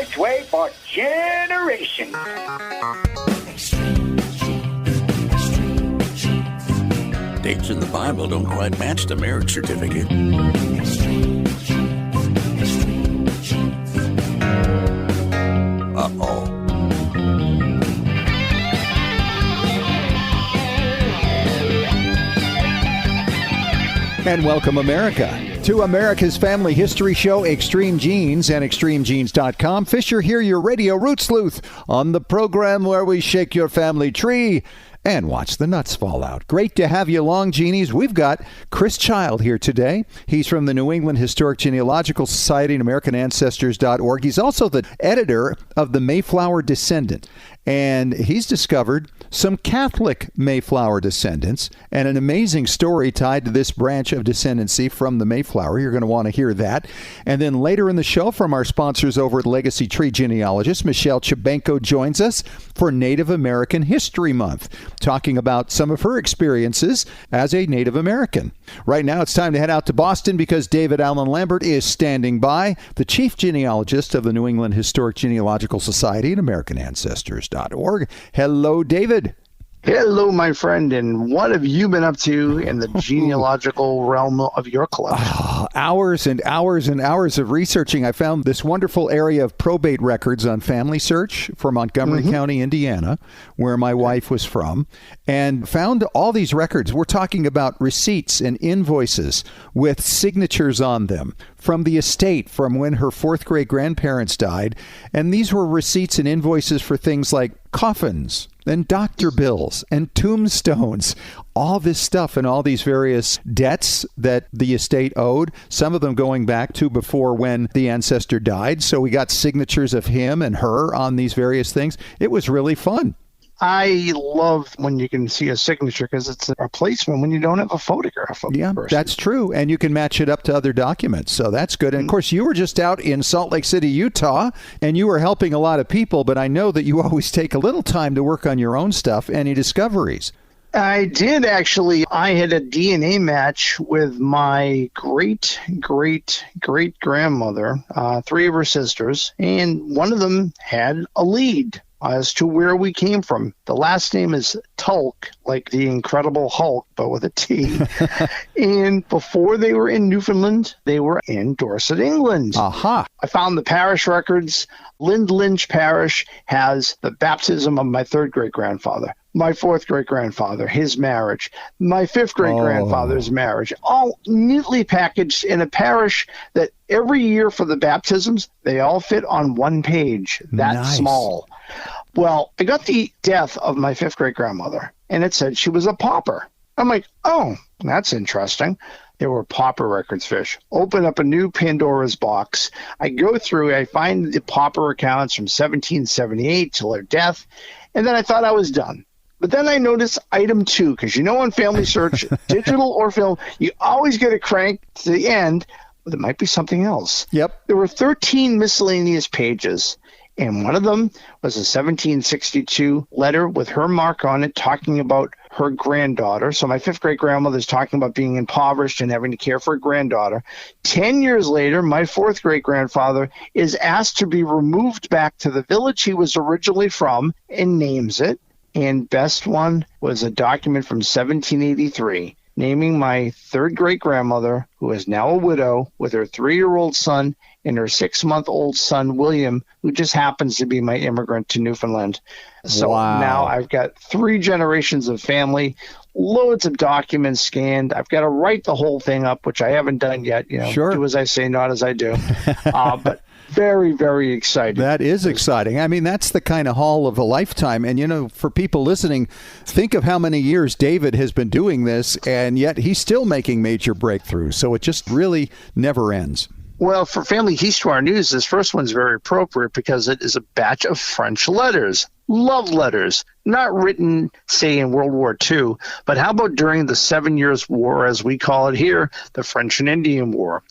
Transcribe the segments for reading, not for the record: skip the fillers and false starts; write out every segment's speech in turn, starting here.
best way for generations. Dates in the Bible don't quite match the marriage certificate. Uh-oh. And welcome, America, to America's family history show, Extreme Genes, and ExtremeGenes.com. Fisher here, your radio root sleuth, on the program where we shake your family tree and watch the nuts fall out. Great to have you along, Genies. We've got Chris Child here today. He's from the New England Historic Genealogical Society and AmericanAncestors.org. He's also the editor of the Mayflower Descendant. And he's discovered some Catholic Mayflower descendants and an amazing story tied to this branch of descendancy from the Mayflower. You're going to want to hear that. And then later in the show, from our sponsors over at Legacy Tree Genealogist, Michelle Chabenko joins us for Native American History Month, talking about some of her experiences as a Native American. Right now, it's time to head out to Boston because David Allen Lambert is standing by, the chief genealogist of the New England Historic Genealogical Society and AmericanAncestors.org. Hello, David. Hello, my friend, and what have you been up to in the genealogical realm of your collection? Hours and hours and hours of researching. I found this wonderful area of probate records on Family Search for Montgomery County, Indiana, where my wife was from, and found all these records. We're talking about receipts and invoices with signatures on them from the estate from when her fourth great-grandparents died. And these were receipts and invoices for things like coffins and doctor bills and tombstones, all this stuff and all these various debts that the estate owed, some of them going back to before when the ancestor died. So we got signatures of him and her on these various things. It was really fun. I love when you can see a signature because it's a replacement when you don't have a photograph of the person. That's true. And you can match it up to other documents. So that's good. And of course, you were just out in Salt Lake City, Utah, and you were helping a lot of people. But I know that you always take a little time to work on your own stuff. Any discoveries? I did, actually. I had a DNA match with my great-great-great-grandmother, three of her sisters, and one of them had a lead as to where we came from. The last name is Tulk, like the Incredible Hulk, but with a T. And before they were in Newfoundland, they were in Dorset, England. Aha. I found the parish records. Lind Lynch Parish has the baptism of my third great-grandfather, my fourth great-grandfather, his marriage, my fifth great-grandfather's marriage, all neatly packaged in a parish that every year for the baptisms, they all fit on one page, that small. Well, I got the death of my fifth great-grandmother, and it said she was a pauper. I'm like, oh, that's interesting. There were pauper records, Fish. Open up a new Pandora's box. I go through, I find the pauper accounts from 1778 till her death, and then I thought I was done. But then I noticed item 2, because you know on Family Search, digital or film, you always get a crank to the end, but there might be something else. Yep. There were 13 miscellaneous pages, and one of them was a 1762 letter with her mark on it talking about her granddaughter. So my fifth great-grandmother is talking about being impoverished and having to care for a granddaughter. 10 years later, my fourth great-grandfather is asked to be removed back to the village he was originally from and names it. And best one was a document from 1783 naming my third great-grandmother, who is now a widow, with her 3-year-old son and her 6-month-old son, William, who just happens to be my immigrant to Newfoundland. So now I've got 3 generations of family, loads of documents scanned. I've got to write the whole thing up, which I haven't done yet. Do as I say, not as I do. But very, very exciting. That is exciting. I mean, that's the kind of haul of a lifetime. And, for people listening, think of how many years David has been doing this, and yet he's still making major breakthroughs. So it just really never ends. Well, for Family Histoire News, this first one's very appropriate because it is a batch of French letters, love letters, not written, say, in World War II, but how about during the 7 Years' War, as we call it here, the French and Indian War.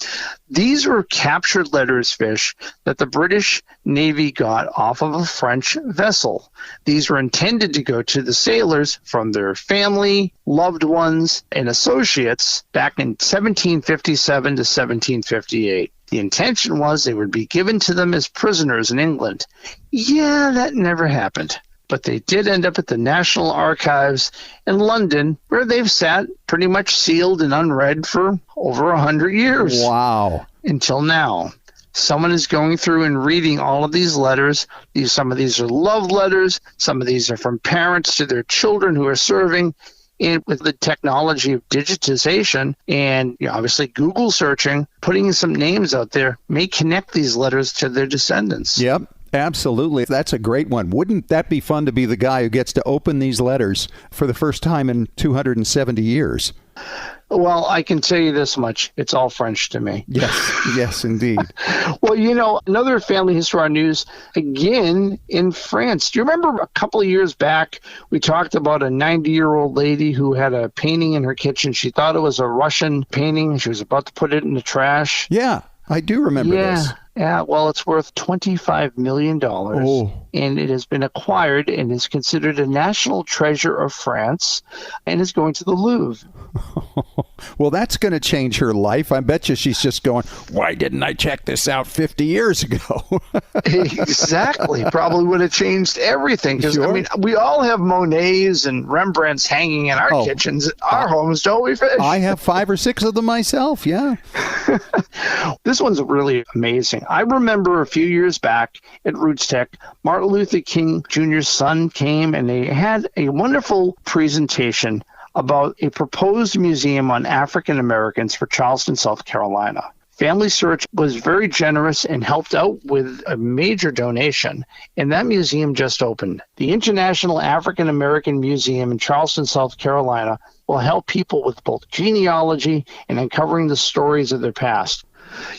These were captured letters, Fish, that the British Navy got off of a French vessel. These were intended to go to the sailors from their family, loved ones, and associates back in 1757 to 1758. The intention was they would be given to them as prisoners in England. Yeah, that never happened. But they did end up at the National Archives in London, where they've sat pretty much sealed and unread for over 100 years. Wow. Until now. Someone is going through and reading all of these letters. Some of these are love letters. Some of these are from parents to their children who are serving. And with the technology of digitization and obviously Google searching, putting some names out there may connect these letters to their descendants. Yep, absolutely. That's a great one. Wouldn't that be fun to be the guy who gets to open these letters for the first time in 270 years? Well, I can tell you this much. It's all French to me. Yes, indeed. Well, another family history news, again, in France. Do you remember a couple of years back, we talked about a 90-year-old lady who had a painting in her kitchen. She thought it was a Russian painting. She was about to put it in the trash. Yeah, I do remember this. Yeah, well, it's worth $25 million, and it has been acquired and is considered a national treasure of France and is going to the Louvre. Well, that's going to change her life. I bet you she's just going, why didn't I check this out 50 years ago? Exactly. Probably would have changed everything. Because, Sure. I mean, we all have Monets and Rembrandts hanging in our kitchens, our homes, don't we, Fish? I have 5 or 6 of them myself, yeah. This one's really amazing. I remember a few years back at Roots Tech, Martin Luther King Jr.'s son came and they had a wonderful presentation about a proposed museum on African Americans for Charleston, South Carolina. Family Search was very generous and helped out with a major donation, and that museum just opened. The International African American Museum in Charleston, South Carolina will help people with both genealogy and uncovering the stories of their past.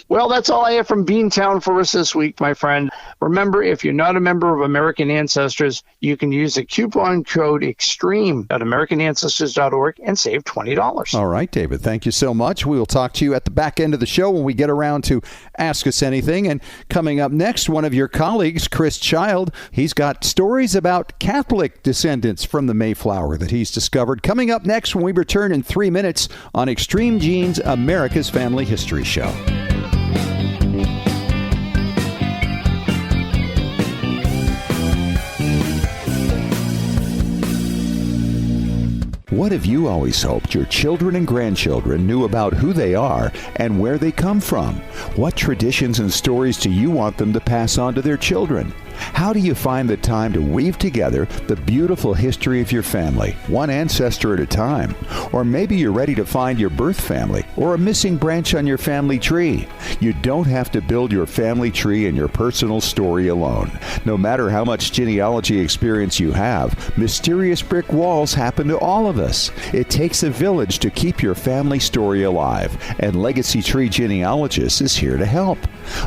Well, that's all I have from Beantown for us this week, my friend. Remember, if you're not a member of American Ancestors, you can use the coupon code EXTREME at AmericanAncestors.org and save $20. All right, David, thank you so much. We will talk to you at the back end of the show when we get around to Ask Us Anything. And coming up next, one of your colleagues, Chris Child, he's got stories about Catholic descendants from the Mayflower that he's discovered. Coming up next when we return in 3 minutes on Extreme Genes, America's Family History Show. What have you always hoped your children and grandchildren knew about who they are and where they come from? What traditions and stories do you want them to pass on to their children? How do you find the time to weave together the beautiful history of your family, one ancestor at a time? Or maybe you're ready to find your birth family or a missing branch on your family tree. You don't have to build your family tree and your personal story alone. No matter how much genealogy experience you have, mysterious brick walls happen to all of us. It takes a village to keep your family story alive, and Legacy Tree Genealogist is here to help.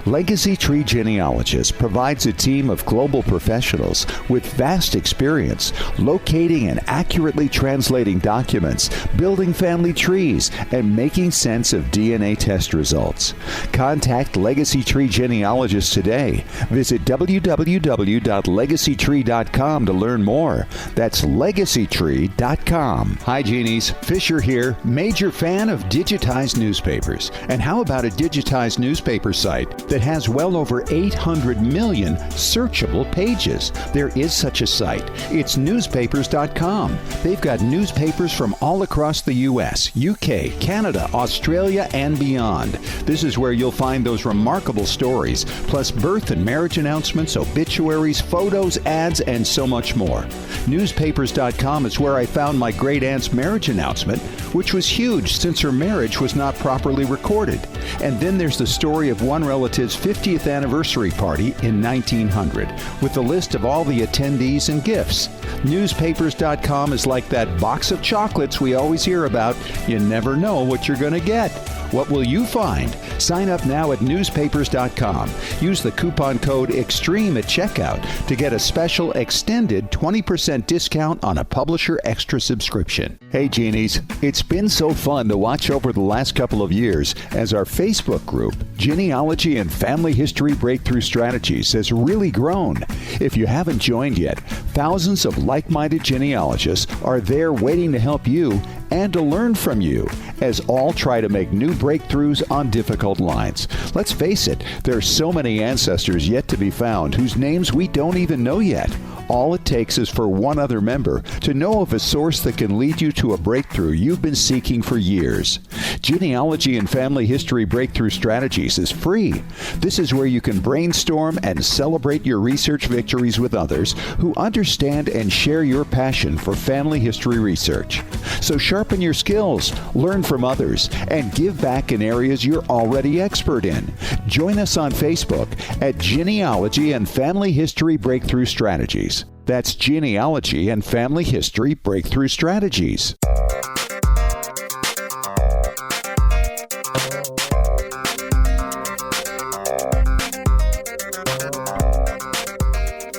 Legacy Tree Genealogist provides a team of global professionals with vast experience locating and accurately translating documents, building family trees, and making sense of DNA test results. Contact Legacy Tree Genealogist today. Visit www.legacytree.com to learn more. That's legacytree.com. Hi, Genies. Fisher here, major fan of digitized newspapers. And how about a digitized newspaper site that has well over 800 million searchable pages? There is such a site. It's newspapers.com. They've got newspapers from all across the U.S., UK, Canada, Australia, and beyond. This is where you'll find those remarkable stories, plus birth and marriage announcements, obituaries, photos, ads, and so much more. Newspapers.com is where I found my great aunt's marriage announcement, which was huge since her marriage was not properly recorded. And then there's the story of one relative's 50th anniversary party in 1900, with a list of all the attendees and gifts. Newspapers.com is like that box of chocolates we always hear about. You never know what you're going to get. What will you find? Sign up now at newspapers.com. Use the coupon code EXTREME at checkout to get a special extended 20% discount on a Publisher Extra subscription. Hey, Genies, it's been so fun to watch over the last couple of years as our Facebook group, Genealogy and Family History Breakthrough Strategies, has really grown. If you haven't joined yet, thousands of like-minded genealogists are there waiting to help you and to learn from you as all try to make new breakthroughs on difficult lines. Let's face it, there are so many ancestors yet to be found whose names we don't even know yet. All it takes is for one other member to know of a source that can lead you to a breakthrough you've been seeking for years. Genealogy and Family History Breakthrough Strategies is free. This is where you can brainstorm and celebrate your research victories with others who understand and share your passion for family history research. So sharpen your skills, learn from others, and give back in areas you're already expert in. Join us on Facebook at Genealogy and Family History Breakthrough Strategies. That's Genealogy and Family History Breakthrough Strategies.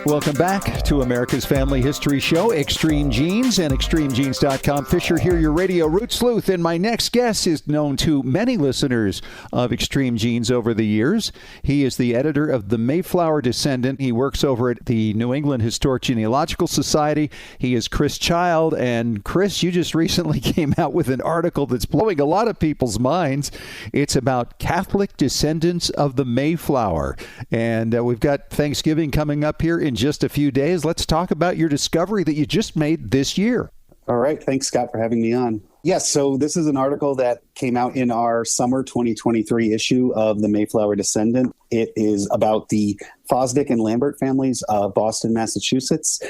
Welcome back to America's Family History Show, Extreme Genes and ExtremeGenes.com. Fisher here, your radio root sleuth, and my next guest is known to many listeners of Extreme Genes over the years. He is the editor of the Mayflower Descendant. He works over at the New England Historic Genealogical Society. He is Chris Child, and Chris, you just recently came out with an article that's blowing a lot of people's minds. It's about Catholic descendants of the Mayflower, and we've got Thanksgiving coming up here in just a few days. Let's talk about your discovery that you just made this year. All right. Thanks, Scott, for having me on. Yes, so this is an article that came out in our summer 2023 issue of the Mayflower Descendant. It is about the Fosdick and Lambert families of Boston, Massachusetts.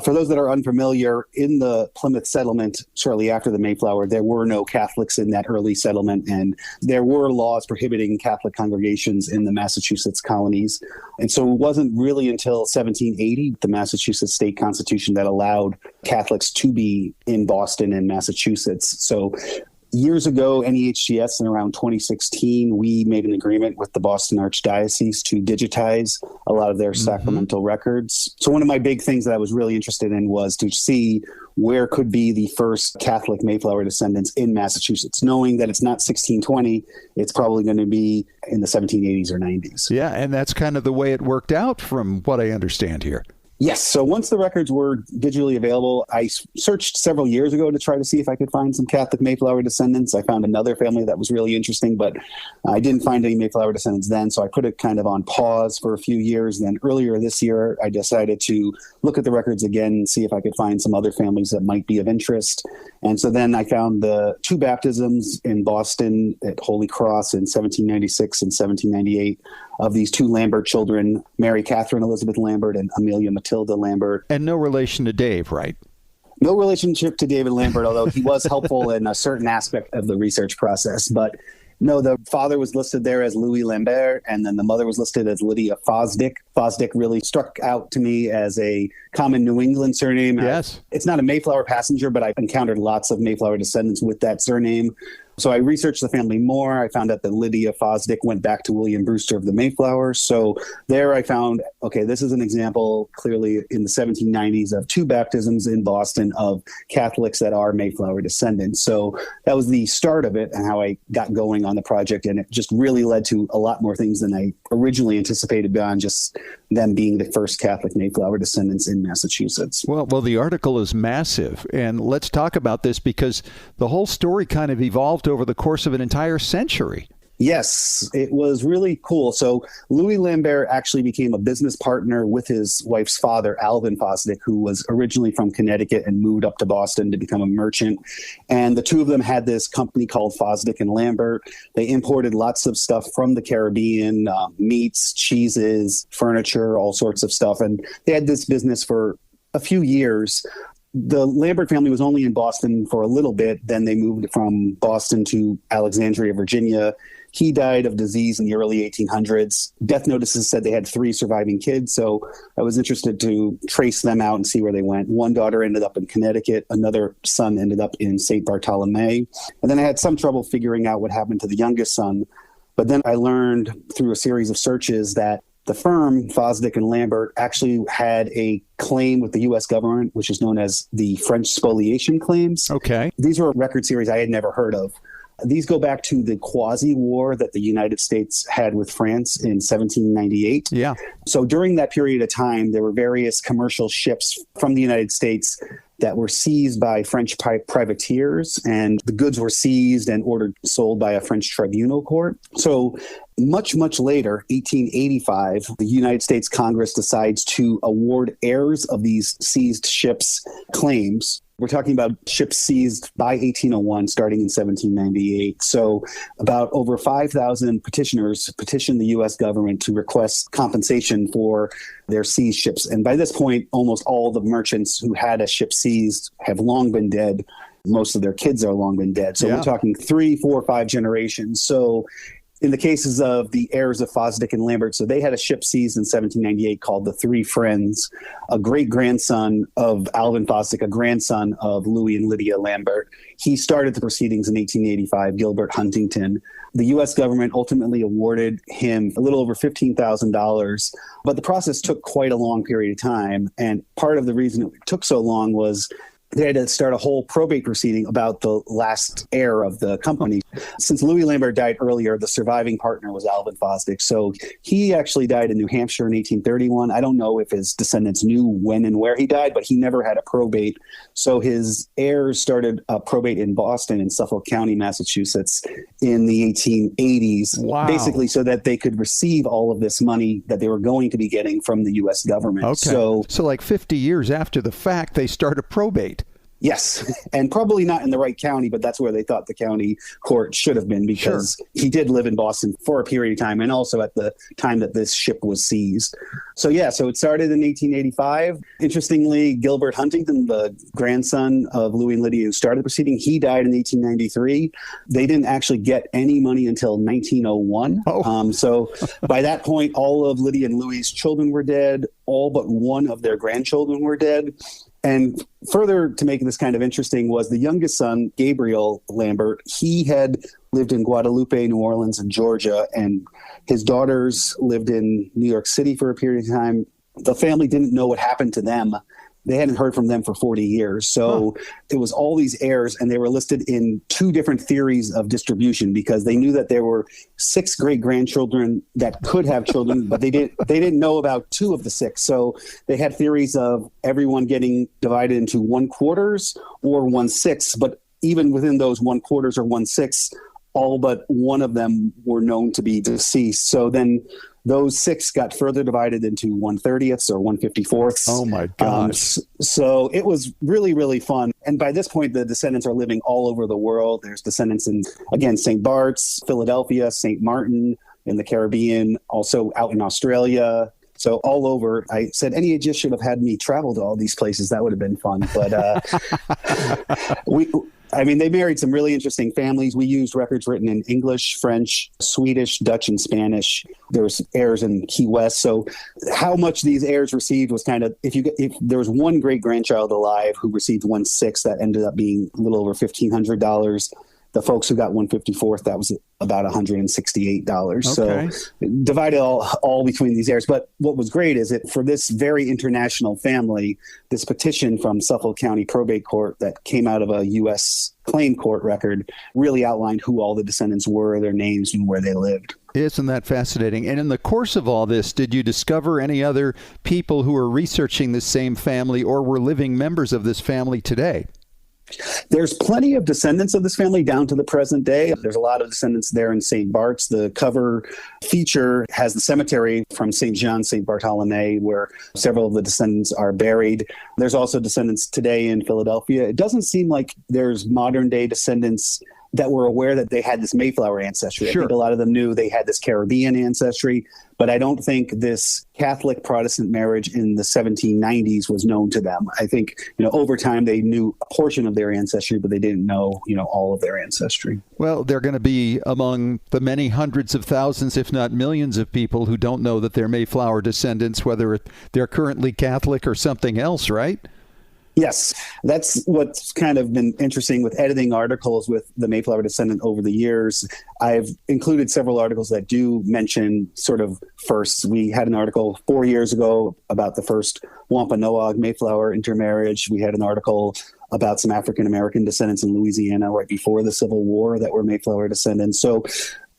For those that are unfamiliar, in the Plymouth settlement shortly after the Mayflower, there were no Catholics in that early settlement, and there were laws prohibiting Catholic congregations in the Massachusetts colonies. And so it wasn't really until 1780, the Massachusetts state constitution, that allowed Catholics to be in Boston and Massachusetts. So years ago, NEHGS in around 2016, we made an agreement with the Boston Archdiocese to digitize a lot of their sacramental records. So one of my big things that I was really interested in was to see where could be the first Catholic Mayflower descendants in Massachusetts, knowing that it's not 1620, it's probably going to be in the 1780s or 90s. Yeah, and that's kind of the way it worked out from what I understand here. Yes. So once the records were digitally available, I searched several years ago to try to see if I could find some Catholic Mayflower descendants. I found another family that was really interesting, but I didn't find any Mayflower descendants then. So I put it kind of on pause for a few years. And then earlier this year, I decided to look at the records again and see if I could find some other families that might be of interest. And so then I found the two baptisms in Boston at Holy Cross in 1796 and 1798 of these two Lambert children, Mary Catherine Elizabeth Lambert and Amelia Matilda Lambert. And no relation to Dave, right? No relationship to David Lambert, although he was helpful in a certain aspect of the research process. But no, the father was listed there as Louis Lambert, and then the mother was listed as Lydia Fosdick. Fosdick really struck out to me as a common New England surname. Yes. It's not a Mayflower passenger, but I've encountered lots of Mayflower descendants with that surname. So I researched the family more. I found out that Lydia Fosdick went back to William Brewster of the Mayflower. So there I found, okay, this is an example clearly in the 1790s of two baptisms in Boston of Catholics that are Mayflower descendants. So that was the start of it and how I got going on the project. And it just really led to a lot more things than I originally anticipated beyond just them being the first Catholic Mayflower descendants in Massachusetts. Well, the article is massive. And let's talk about this because the whole story kind of evolved over the course of an entire century. Yes, it was really cool. So Louis Lambert actually became a business partner with his wife's father, Alvin Fosdick, who was originally from Connecticut and moved up to Boston to become a merchant. And the two of them had this company called Fosdick and Lambert. They imported lots of stuff from the Caribbean, meats, cheeses, furniture, all sorts of stuff. And they had this business for a few years. The Lambert family was only in Boston for a little bit. Then they moved from Boston to Alexandria, Virginia. He died of disease in the early 1800s. Death notices said they had 3 surviving kids, so I was interested to trace them out and see where they went. One daughter ended up in Connecticut. Another son ended up in St. Bartholomew. And then I had some trouble figuring out what happened to the youngest son. But then I learned through a series of searches that the firm, Fosdick and Lambert, actually had a claim with the U.S. government, which is known as the French spoliation claims. Okay. These were a record series I had never heard of. These go back to the quasi-war that the United States had with France in 1798. Yeah. So during that period of time, there were various commercial ships from the United States that were seized by French privateers, and the goods were seized and ordered sold by a French tribunal court. So much, much later, 1885, the United States Congress decides to award heirs of these seized ships claims. We're talking about ships seized by 1801, starting in 1798. So about over 5,000 petitioners petitioned the U.S. government to request compensation for their seized ships. And by this point, almost all the merchants who had a ship seized have long been dead. Most of their kids are long been dead. So we're talking 3, 4, 5 generations. So in the cases of the heirs of Fosdick and Lambert, so they had a ship seized in 1798 called the Three Friends, a great-grandson of Alvin Fosdick, a grandson of Louis and Lydia Lambert. He started the proceedings in 1885, Gilbert Huntington. The U.S. government ultimately awarded him a little over $15,000, but the process took quite a long period of time, and part of the reason it took so long was they had to start a whole probate proceeding about the last heir of the company. Since Louis Lambert died earlier, the surviving partner was Alvin Fosdick. So he actually died in New Hampshire in 1831. I don't know if his descendants knew when and where he died, but he never had a probate. So his heirs started a probate in Boston in Suffolk County, Massachusetts in the 1880s, basically so that they could receive all of this money that they were going to be getting from the U.S. government. Okay. So like 50 years after the fact, they start a probate. Yes, and probably not in the right county, but that's where they thought the county court should have been, because he did live in Boston for a period of time, and also at the time that this ship was seized. So it started in 1885. Interestingly, Gilbert Huntington, the grandson of Louis and Lydia who started the proceeding, he died in 1893. They didn't actually get any money until 1901. So by that point, all of Lydia and Louis's children were dead. All but one of their grandchildren were dead. And further to make this kind of interesting was the youngest son, Gabriel Lambert. He had lived in Guadalupe, New Orleans, and Georgia, and his daughters lived in New York City for a period of time. The family didn't know what happened to them. They hadn't heard from them for 40 years. So it was all these heirs, and they were listed in 2 different theories of distribution, because they knew that there were 6 great-grandchildren that could have children, but they didn't know about 2 of the 6. So they had theories of everyone getting divided into 1/4 or 1/6, but even within those 1/4 or 1/6, all but one of them were known to be deceased. So then those 6 got further divided into 1/30ths or 1/54ths. Oh my gosh. So it was really, really fun. And by this point, the descendants are living all over the world. There's descendants in, again, St. Bart's, Philadelphia, St. Martin, in the Caribbean, also out in Australia. So all over. I said NEHGS should have had me travel to all these places. That would have been fun. But they married some really interesting families. We used records written in English, French, Swedish, Dutch, and Spanish. There was heirs in Key West. So how much these heirs received was kind of, if there was one great-grandchild alive who received 1/6, that ended up being a little over $1,500. The folks who got 1/54th, that was about $168. Okay. So divided all between these heirs. But what was great is that for this very international family, this petition from Suffolk County Probate Court that came out of a U.S. claim court record really outlined who all the descendants were, their names, and where they lived. Isn't that fascinating? And in the course of all this, did you discover any other people who were researching this same family or were living members of this family today? There's plenty of descendants of this family down to the present day. There's a lot of descendants there in St. Bart's. The cover feature has the cemetery from St. John, St. Bartholomew, where several of the descendants are buried. There's also descendants today in Philadelphia. It doesn't seem like there's modern day descendants that were aware that they had this Mayflower ancestry. Sure. I think a lot of them knew they had this Caribbean ancestry, but I don't think this Catholic Protestant marriage in the 1790s was known to them. I think, over time they knew a portion of their ancestry, but they didn't know, all of their ancestry. Well, they're going to be among the many hundreds of thousands, if not millions of people who don't know that they're Mayflower descendants, whether they're currently Catholic or something else, right? Yes, that's what's kind of been interesting with editing articles with the Mayflower Descendant over the years. I've included several articles that do mention sort of firsts. We had an article 4 years ago about the first Wampanoag Mayflower intermarriage. We had an article about some African-American descendants in Louisiana right before the Civil War that were Mayflower descendants. So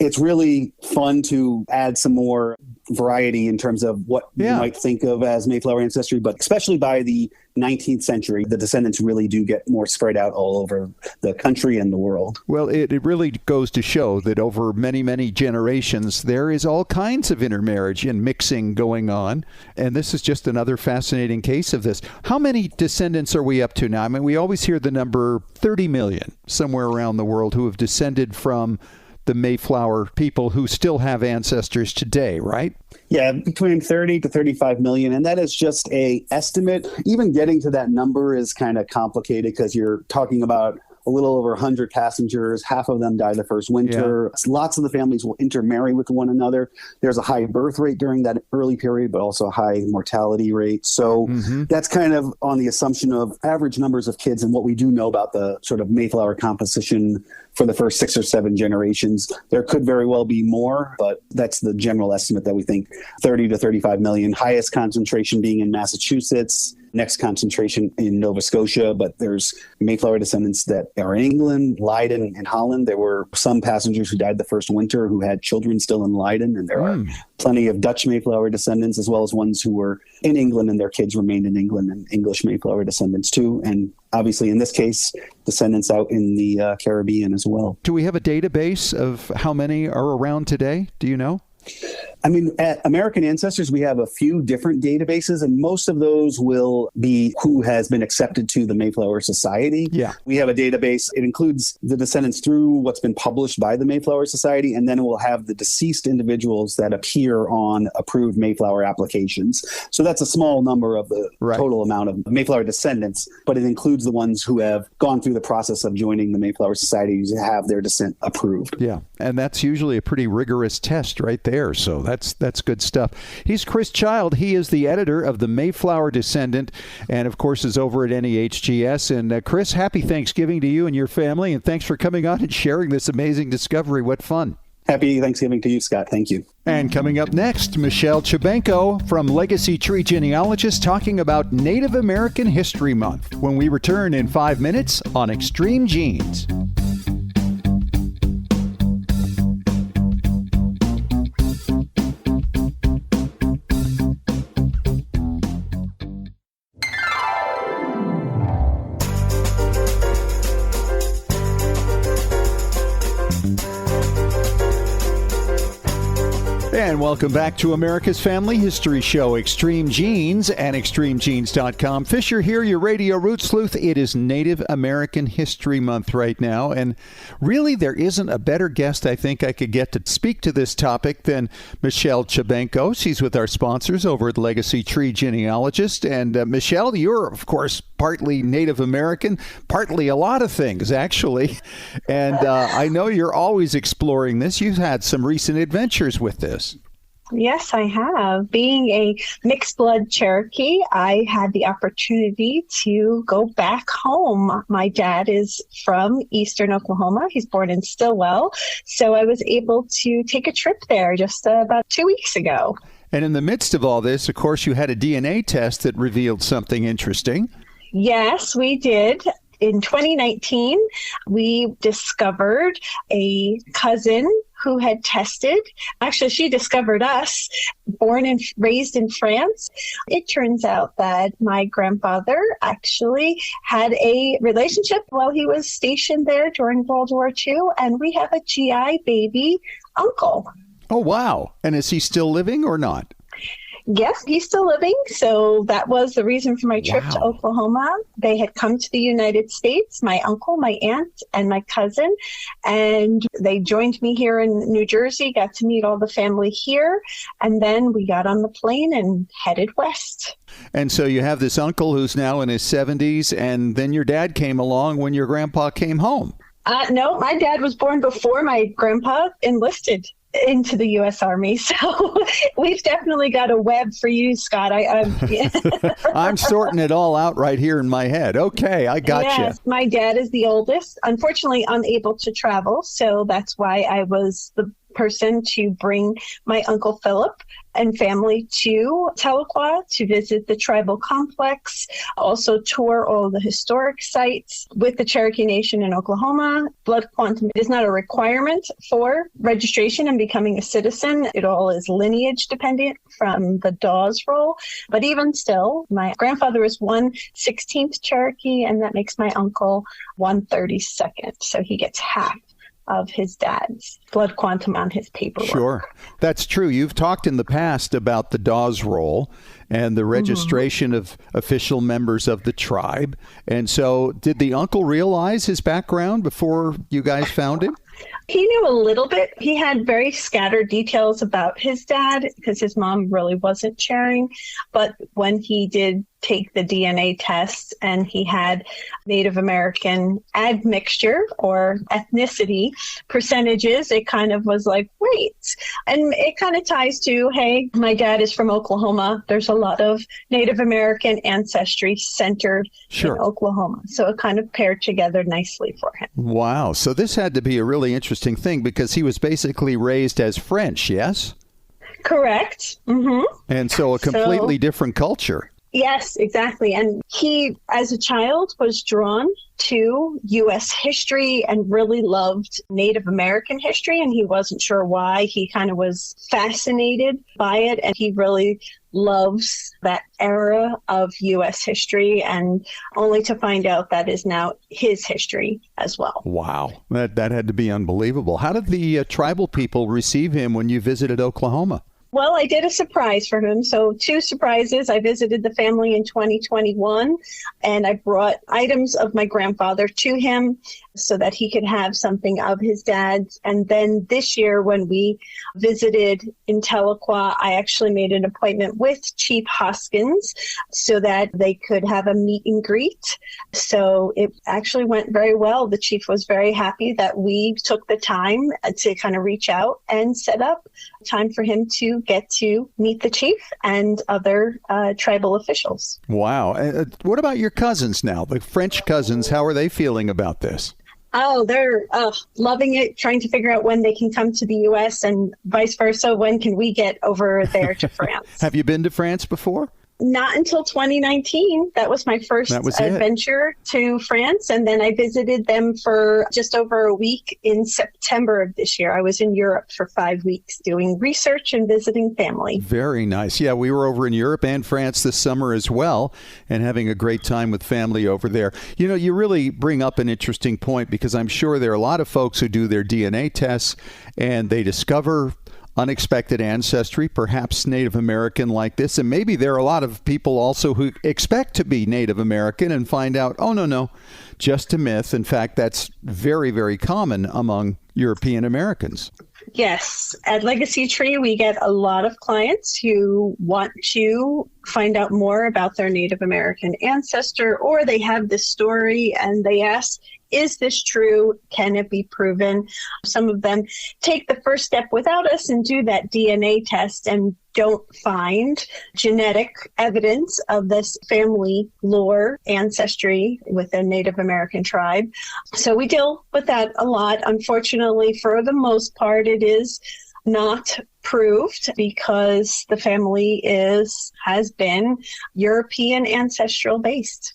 it's really fun to add some more variety in terms of what you might think of as Mayflower ancestry, but especially by the 19th century, the descendants really do get more spread out all over the country and the world. Well, it really goes to show that over many, many generations, there is all kinds of intermarriage and mixing going on. And this is just another fascinating case of this. How many descendants are we up to now? I mean, we always hear the number 30 million somewhere around the world who have descended from the Mayflower people who still have ancestors today, right? Yeah, between 30 to 35 million. And that is just a estimate. Even getting to that number is kind of complicated because you're talking about a little over 100 passengers. Half of them die the first winter. Yeah. Lots of the families will intermarry with one another. There's a high birth rate during that early period, but also a high mortality rate. So that's kind of on the assumption of average numbers of kids and what we do know about the sort of Mayflower composition for the first 6 or 7 generations. There could very well be more, but that's the general estimate that we think 30 to 35 million, highest concentration being in Massachusetts, next concentration in Nova Scotia, but there's Mayflower descendants that are in England, Leiden, and Holland. There were some passengers who died the first winter who had children still in Leiden, and there are plenty of Dutch Mayflower descendants, as well as ones who were in England and their kids remained in England, and English Mayflower descendants too. And obviously, in this case, descendants out in the Caribbean as well. Do we have a database of how many are around today? Do you know? I mean, at American Ancestors, we have a few different databases, and most of those will be who has been accepted to the Mayflower Society. Yeah. We have a database. It includes the descendants through what's been published by the Mayflower Society, and then it will have the deceased individuals that appear on approved Mayflower applications. So that's a small number of the total amount of Mayflower descendants, but it includes the ones who have gone through the process of joining the Mayflower Society to have their descent approved. Yeah, and that's usually a pretty rigorous test right there. So that's good stuff. He's Chris Child. He is the editor of the Mayflower Descendant and, of course, is over at NEHGS. And, Chris, happy Thanksgiving to you and your family, and thanks for coming on and sharing this amazing discovery. What fun. Happy Thanksgiving to you, Scott. Thank you. And coming up next, Michelle Chabenko from Legacy Tree Genealogist talking about Native American History Month when we return in 5 minutes on Extreme Genes. And welcome back to America's Family History Show, Extreme Genes and ExtremeGenes.com. Fisher here, your radio root sleuth. It is Native American History Month right now, and really there isn't a better guest I think I could get to speak to this topic than Michelle Chabenko. She's with our sponsors over at Legacy Tree Genealogist. And Michelle, you're, of course, partly Native American, partly a lot of things, actually. And I know you're always exploring this. You've had some recent adventures with this. Yes, I have. Being a mixed blood Cherokee, I had the opportunity to go back home. My dad is from Eastern Oklahoma. He's born in Stillwell. So I was able to take a trip there just about 2 weeks ago. And in the midst of all this, of course, you had a DNA test that revealed something interesting. Yes, we did. In 2019, we discovered a cousin who had tested. Actually, she discovered us, born and raised in France. It turns out that my grandfather actually had a relationship while he was stationed there during World War II, and we have a GI baby uncle. Oh, wow. And is he still living or not? Yes, he's still living. So that was the reason for my trip to Oklahoma. They had come to the United States, my uncle, my aunt, and my cousin. And they joined me here in New Jersey, got to meet all the family here. And then we got on the plane and headed west. And so you have this uncle who's now in his 70s, and then your dad came along when your grandpa came home. No, my dad was born before my grandpa enlisted into the U.S. Army. So we've definitely got a web for you, Scott. I'm sorting it all out right here in my head. Okay, I gotcha. Yes, my dad is the oldest, unfortunately unable to travel. So that's why I was the person to bring my Uncle Philip and family to Tahlequah to visit the tribal complex, also tour all the historic sites with the Cherokee Nation in Oklahoma. Blood quantum is not a requirement for registration and becoming a citizen. It all is lineage dependent from the Dawes roll. But even still, my grandfather is 1/16th Cherokee, and that makes my uncle 1/32nd. So he gets half of his dad's blood quantum on his paperwork. Sure. That's true. You've talked in the past about the Dawes roll and the registration of official members of the tribe. And so did the uncle realize his background before you guys found him? He knew a little bit. He had very scattered details about his dad because his mom really wasn't sharing. But when he did take the DNA test and he had Native American admixture or ethnicity percentages, it kind of was like, wait. And it kind of ties to, hey, my dad is from Oklahoma. There's a lot of Native American ancestry centered in Oklahoma. So it kind of paired together nicely for him. Wow. So this had to be a really interesting thing because he was basically raised as French, yes? Correct. Mm-hmm. And so a completely different culture. Yes, exactly. And he, as a child, was drawn to U.S. history and really loved Native American history. And he wasn't sure why. He kind of was fascinated by it. And he really loves that era of U.S. history, and only to find out that is now his history as well. Wow. That had to be unbelievable. How did the tribal people receive him when you visited Oklahoma? Well, I did a surprise for him. So 2 surprises. I visited the family in 2021, and I brought items of my grandfather to him so that he could have something of his dad's. And then this year when we visited in Tahlequah, I actually made an appointment with Chief Hoskins so that they could have a meet and greet. So it actually went very well. The chief was very happy that we took the time to kind of reach out and set up time for him to get to meet the chief and other tribal officials. Wow. What about your cousins now, the French cousins? How are they feeling about this? Oh, they're loving it, trying to figure out when they can come to the U.S. and vice versa. When can we get over there to France? Have you been to France before? Not until 2019. That was my first adventure to France. And then I visited them for just over a week in September of this year. I was in Europe for 5 weeks doing research and visiting family. Very nice. Yeah, we were over in Europe and France this summer as well, and having a great time with family over there. You know, you really bring up an interesting point because I'm sure there are a lot of folks who do their DNA tests and they discover unexpected ancestry, perhaps Native American like this. And maybe there are a lot of people also who expect to be Native American and find out, oh, no, just a myth. In fact, that's very, very common among European Americans. Yes. At Legacy Tree, we get a lot of clients who want to find out more about their Native American ancestor, or they have this story and they ask, is this true? Can it be proven? Some of them take the first step without us and do that DNA test and don't find genetic evidence of this family lore ancestry with a Native American tribe. So we deal with that a lot. Unfortunately, for the most part, it is not proved because the family has been European ancestral based.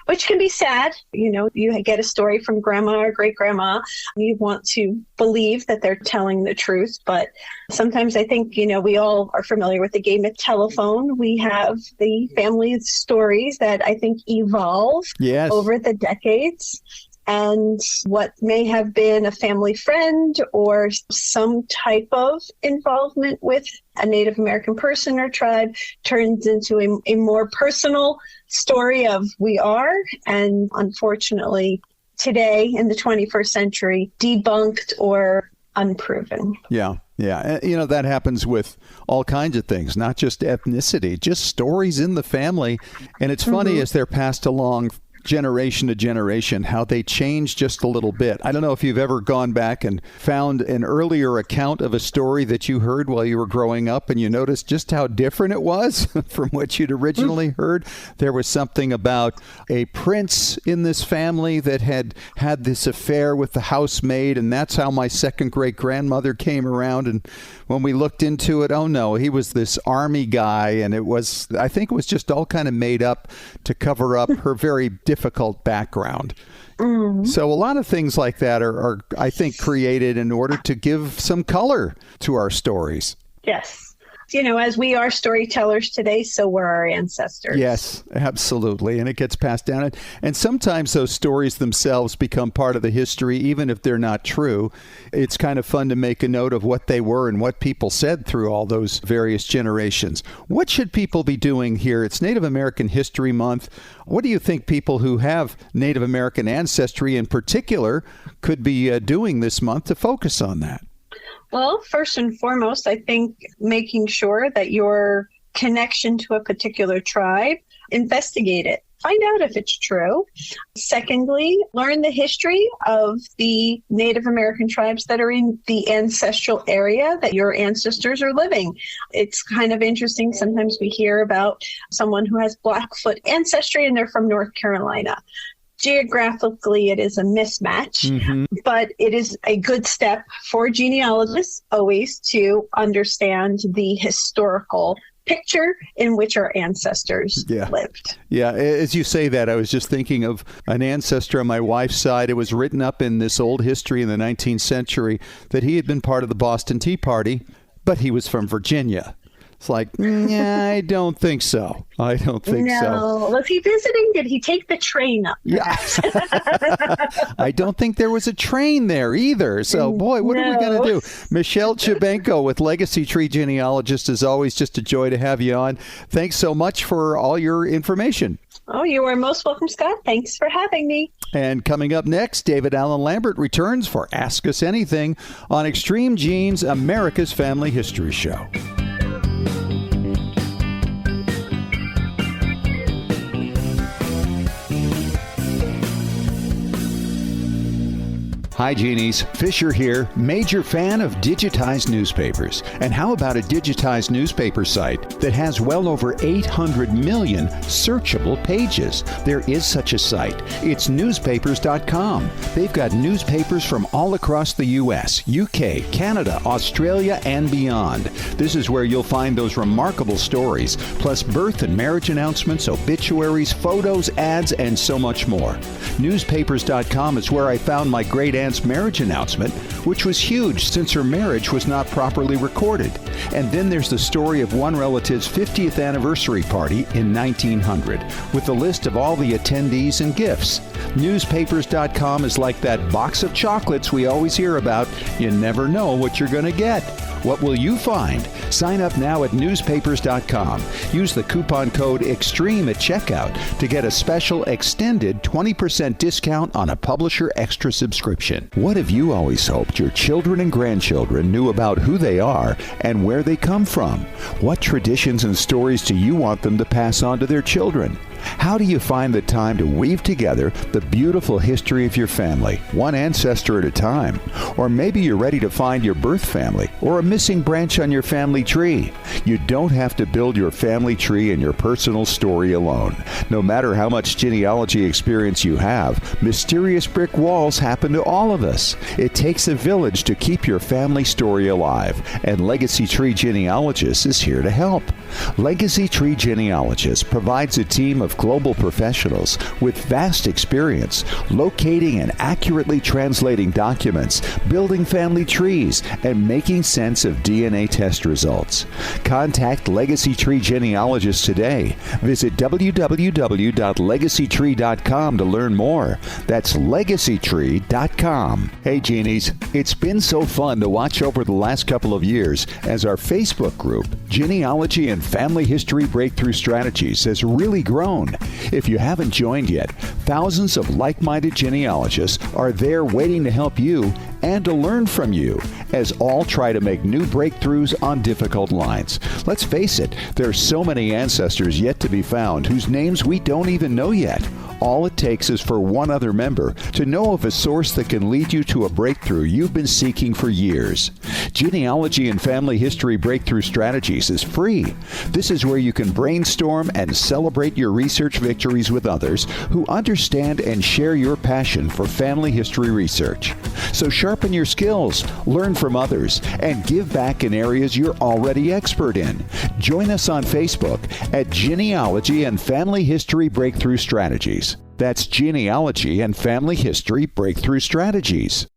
Which can be sad. You know, you get a story from grandma or great grandma. You want to believe that they're telling the truth. But sometimes I think, you know, we all are familiar with the game of telephone. We have the family stories that I think evolve over the decades. And what may have been a family friend or some type of involvement with a Native American person or tribe turns into a more personal story of we are. And unfortunately, today in the 21st century, debunked or unproven. Yeah. You know, that happens with all kinds of things, not just ethnicity, just stories in the family. And it's funny as they're passed along generation to generation, how they change just a little bit. I don't know if you've ever gone back and found an earlier account of a story that you heard while you were growing up and you noticed just how different it was from what you'd originally heard. There was something about a prince in this family that had this affair with the housemaid, and that's how my second great-grandmother came around. And when we looked into it, oh no, he was this army guy, and I think it was just all kind of made up to cover up her very difficult background. So a lot of things like that are, I think, created in order to give some color to our stories. Yes. As we are storytellers today, so were our ancestors. Yes, absolutely. And it gets passed down. And sometimes those stories themselves become part of the history, even if they're not true. It's kind of fun to make a note of what they were and what people said through all those various generations. What should people be doing here? It's Native American History Month. What do you think people who have Native American ancestry in particular could be doing this month to focus on that? Well, first and foremost, I think making sure that your connection to a particular tribe, investigate it. Find out if it's true. Secondly, learn the history of the Native American tribes that are in the ancestral area that your ancestors are living. It's kind of interesting. Sometimes we hear about someone who has Blackfoot ancestry and they're from North Carolina. Geographically, it is a mismatch, but it is a good step for genealogists always to understand the historical picture in which our ancestors lived. Yeah, as you say that, I was just thinking of an ancestor on my wife's side. It was written up in this old history in the 19th century that he had been part of the Boston Tea Party, but he was from Virginia. It's like, I don't think so. I don't think so. No. Was he visiting? Did he take the train up? Yeah. I don't think there was a train there either. So, boy, what are we going to do? Michelle Chabenko with Legacy Tree Genealogist, as always, just a joy to have you on. Thanks so much for all your information. Oh, you are most welcome, Scott. Thanks for having me. And coming up next, David Allen Lambert returns for Ask Us Anything on Extreme Genes, America's Family History Show. Hi, Genies. Fisher here, major fan of digitized newspapers. And how about a digitized newspaper site that has well over 800 million searchable pages? There is such a site. It's newspapers.com. They've got newspapers from all across the U.S., UK, Canada, Australia, and beyond. This is where you'll find those remarkable stories, plus birth and marriage announcements, obituaries, photos, ads, and so much more. Newspapers.com is where I found my great aunt's marriage announcement, which was huge since her marriage was not properly recorded. And then there's the story of one relative's 50th anniversary party in 1900, with a list of all the attendees and gifts. Newspapers.com is like that box of chocolates we always hear about. You never know what you're going to get. What will you find? Sign up now at newspapers.com. Use the coupon code EXTREME at checkout to get a special extended 20% discount on a Publisher Extra subscription. What have you always hoped your children and grandchildren knew about who they are and where they come from? What traditions and stories do you want them to pass on to their children? How do you find the time to weave together the beautiful history of your family, one ancestor at a time? Or maybe you're ready to find your birth family or a missing branch on your family tree. You don't have to build your family tree and your personal story alone. No matter how much genealogy experience you have, mysterious brick walls happen to all of us. It takes a village to keep your family story alive, and Legacy Tree Genealogist is here to help. Legacy Tree Genealogist provides a team of global professionals with vast experience locating and accurately translating documents, building family trees, and making sense of DNA test results. Contact Legacy Tree Genealogist today. Visit www.legacytree.com to learn more. That's legacytree.com. Hey, Genies, it's been so fun to watch over the last couple of years as our Facebook group, Genealogy and Family History Breakthrough Strategies, has really grown. If you haven't joined yet, thousands of like-minded genealogists are there waiting to help you and to learn from you. as all try to make new breakthroughs on difficult lines. Let's face it, there are so many ancestors yet to be found whose names we don't even know yet. All it takes is for one other member to know of a source that can lead you to a breakthrough you've been seeking for years. Genealogy and Family History Breakthrough Strategies is free. This is where you can brainstorm and celebrate your research victories with others who understand and share your passion for family history research. So sharpen your skills, learn from others, and give back in areas you're already expert in. Join us on Facebook at Genealogy and Family History Breakthrough Strategies. That's Genealogy and Family History Breakthrough Strategies.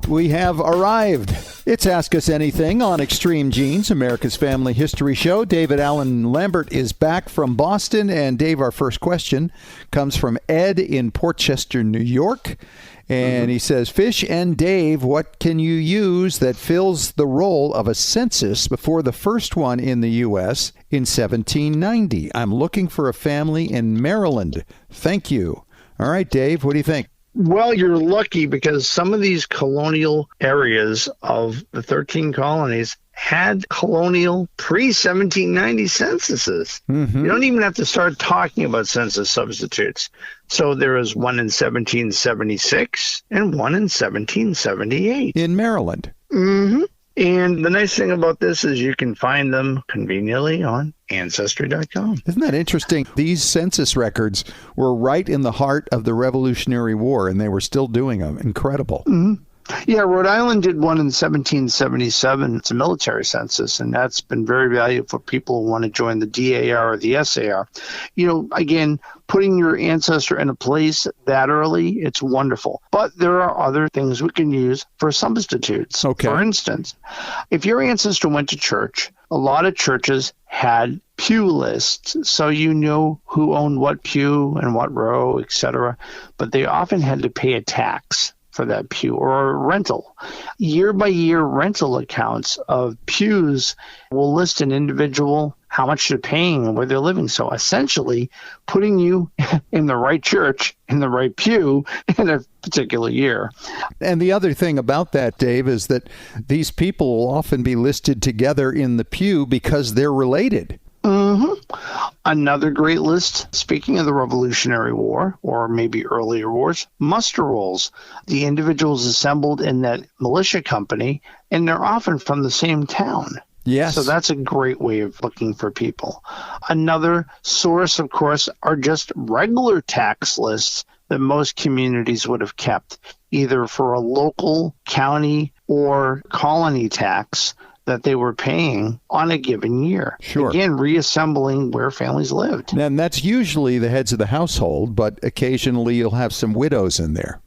We have arrived. It's Ask Us Anything on Extreme Genes, America's Family History Show. David Allen Lambert is back from Boston. And Dave, our first question comes from Ed in Portchester, New York. And he says, Fish and Dave, what can you use that fills the role of a census before the first one in the U.S. in 1790? I'm looking for a family in Maryland. Thank you. All right, Dave, what do you think? Well, you're lucky because some of these colonial areas of the 13 colonies had colonial pre-1790 censuses. You don't even have to start talking about census substitutes. So there is one in 1776 and one in 1778. In Maryland. And the nice thing about this is you can find them conveniently on Ancestry.com. Isn't that interesting? These census records were right in the heart of the Revolutionary War, and they were still doing them. Incredible. Yeah, Rhode Island did one in 1777. It's a military census, and that's been very valuable for people who want to join the DAR or the SAR. You know, again, putting your ancestor in a place that early, it's wonderful. But there are other things we can use for substitutes. Okay. For instance, if your ancestor went to church, a lot of churches had pew lists, so you know who owned what pew and what row, etc. But they often had to pay a tax for that pew or a rental. Year-by-year rental accounts of pews will list an individual, how much they're paying and where they're living. So essentially putting you in the right church, in the right pew in a particular year. And the other thing about that, Dave, is that these people will often be listed together in the pew because they're related. Another great list, speaking of the Revolutionary War, or maybe earlier wars, muster rolls. The individuals assembled in that militia company, and they're often from the same town. Yes. So that's a great way of looking for people. Another source, of course, are just regular tax lists that most communities would have kept, either for a local, county, or colony tax that they were paying on a given year. Sure. Again, reassembling where families lived. And that's usually the heads of the household, but occasionally you'll have some widows in there.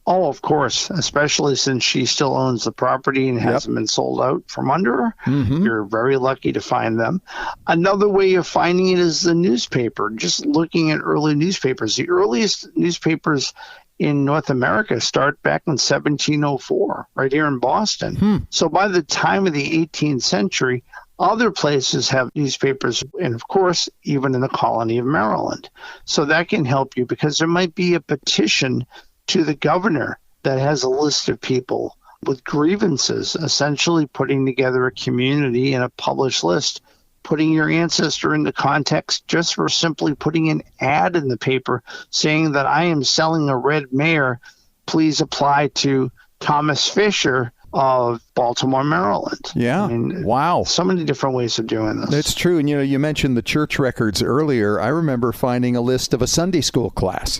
Oh, of course, especially since she still owns the property and hasn't been sold out from under her. You're very lucky to find them. Another way of finding it is the newspaper, just looking at early newspapers. The earliest newspapers in North America start back in 1704, right here in Boston. So by the time of the 18th century, other places have newspapers, and of course, even in the colony of Maryland. So that can help you because there might be a petition to the governor that has a list of people with grievances, essentially putting together a community and a published list. Putting your ancestor into context just for simply putting an ad in the paper saying that I am selling a red mare, please apply to Thomas Fisher of Baltimore, Maryland. Yeah. Wow. So many different ways of doing this. That's true. And, you mentioned the church records earlier. I remember finding a list of a Sunday school class.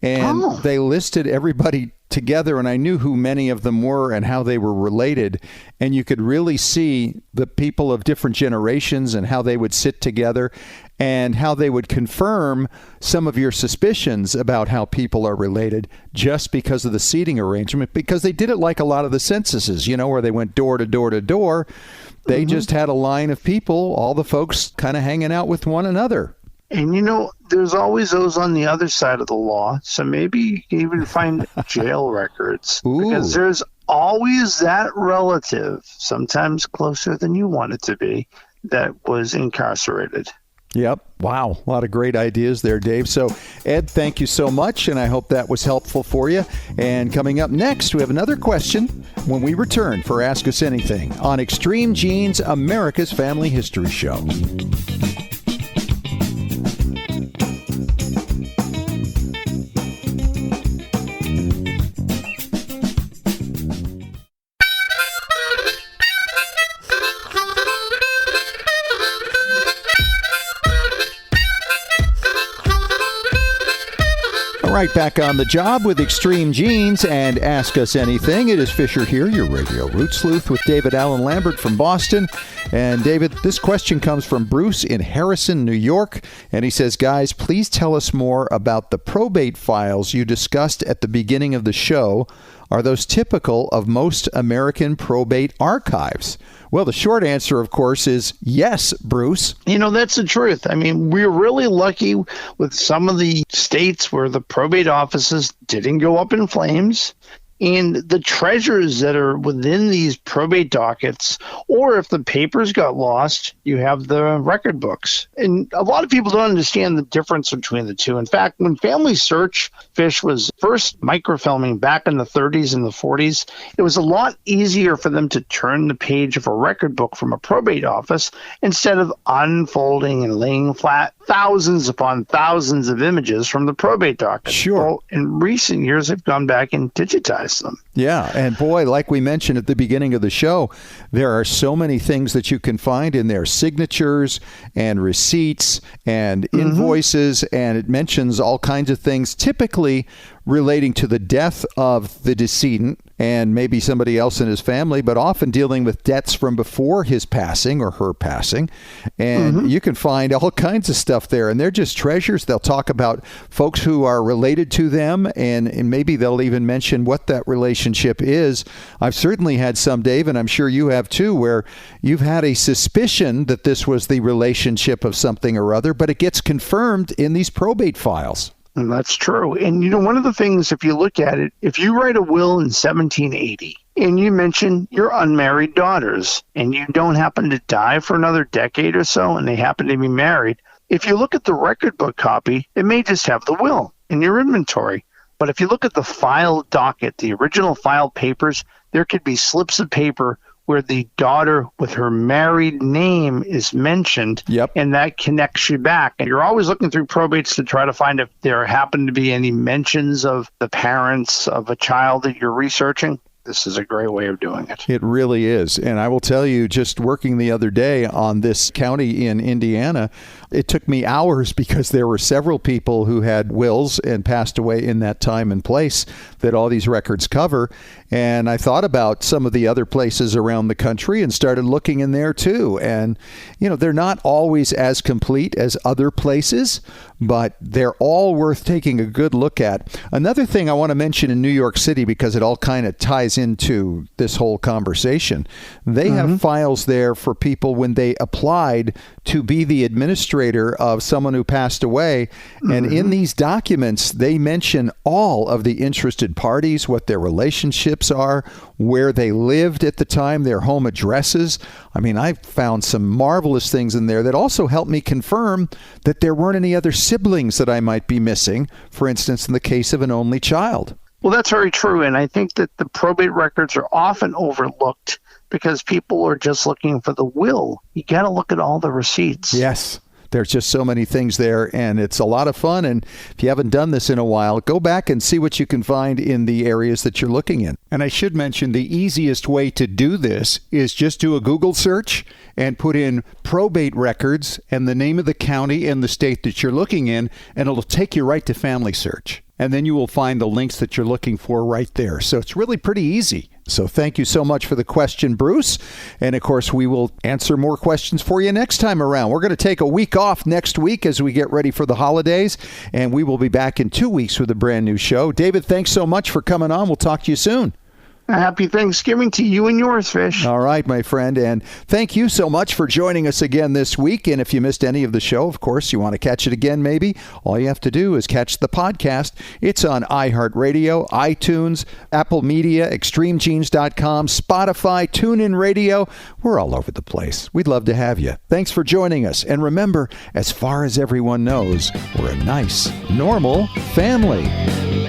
And they listed everybody together, and I knew who many of them were and how they were related. And you could really see the people of different generations and how they would sit together and how they would confirm some of your suspicions about how people are related just because of the seating arrangement, because they did it like a lot of the censuses, where they went door to door to door. They just had a line of people, all the folks kind of hanging out with one another. And, there's always those on the other side of the law. So maybe you can even find jail records. Because there's always that relative, sometimes closer than you want it to be, that was incarcerated. Yep. Wow. A lot of great ideas there, Dave. So, Ed, thank you so much, and I hope that was helpful for you. And coming up next, we have another question when we return for Ask Us Anything on Extreme Genes, America's Family History Show. Right back on the job with Extreme Genes and Ask Us Anything. It is Fisher here, your radio root sleuth, with David Allen Lambert from Boston. And David, this question comes from Bruce in Harrison, New York. And he says, guys, please tell us more about the probate files you discussed at the beginning of the show. Are those typical of most American probate archives? Well, the short answer, of course, is yes, Bruce. That's the truth. I mean, we're really lucky with some of the states where the probate offices didn't go up in flames. And the treasures that are within these probate dockets, or if the papers got lost, you have the record books. And a lot of people don't understand the difference between the two. In fact, when Family Search Fish was first microfilming back in the 30s and the 40s, it was a lot easier for them to turn the page of a record book from a probate office instead of unfolding and laying flat thousands upon thousands of images from the probate docket. Sure. Well, in recent years, they've gone back and digitized them. Yeah, and boy, like we mentioned at the beginning of the show, there are so many things that you can find in there, signatures and receipts and invoices, and it mentions all kinds of things, typically relating to the death of the decedent and maybe somebody else in his family, but often dealing with debts from before his passing or her passing. And you can find all kinds of stuff there, and they're just treasures. They'll talk about folks who are related to them, and maybe they'll even mention what that relationship is. I've certainly had some, Dave, and I'm sure you have too, where you've had a suspicion that this was the relationship of something or other, but it gets confirmed in these probate files. And that's true. And, one of the things, if you look at it, if you write a will in 1780 and you mention your unmarried daughters and you don't happen to die for another decade or so and they happen to be married, if you look at the record book copy, it may just have the will in your inventory. But if you look at the file docket, the original file papers, there could be slips of paper where the daughter with her married name is mentioned, and that connects you back. And you're always looking through probates to try to find if there happen to be any mentions of the parents of a child that you're researching. This is a great way of doing it. It really is. And I will tell you, just working the other day on this county in Indiana, it took me hours because there were several people who had wills and passed away in that time and place that all these records cover. And I thought about some of the other places around the country and started looking in there too. And, they're not always as complete as other places, but they're all worth taking a good look at. Another thing I want to mention in New York City, because it all kind of ties into this whole conversation, they have files there for people when they applied to be the administrator of someone who passed away. And in these documents, they mention all of the interested parties, what their relationships are, where they lived at the time, their home addresses. I mean, I found some marvelous things in there that also helped me confirm that there weren't any other siblings that I might be missing, for instance, in the case of an only child. Well, that's very true. And I think that the probate records are often overlooked because people are just looking for the will. You got to look at all the receipts. Yes. There's just so many things there, and it's a lot of fun. And if you haven't done this in a while, go back and see what you can find in the areas that you're looking in. And I should mention the easiest way to do this is just do a Google search and put in probate records and the name of the county and the state that you're looking in, and it'll take you right to Family Search. And then you will find the links that you're looking for right there. So it's really pretty easy. So thank you so much for the question, Bruce. And of course, we will answer more questions for you next time around. We're going to take a week off next week as we get ready for the holidays. And we will be back in 2 weeks with a brand new show. David, thanks so much for coming on. We'll talk to you soon. Happy Thanksgiving to you and yours, Fish. All right, my friend. And thank you so much for joining us again this week. And if you missed any of the show, of course, you want to catch it again, maybe, all you have to do is catch the podcast. It's on iHeartRadio, iTunes, Apple Media, ExtremeGenes.com, Spotify, TuneIn Radio. We're all over the place. We'd love to have you. Thanks for joining us. And remember, as far as everyone knows, we're a nice, normal family.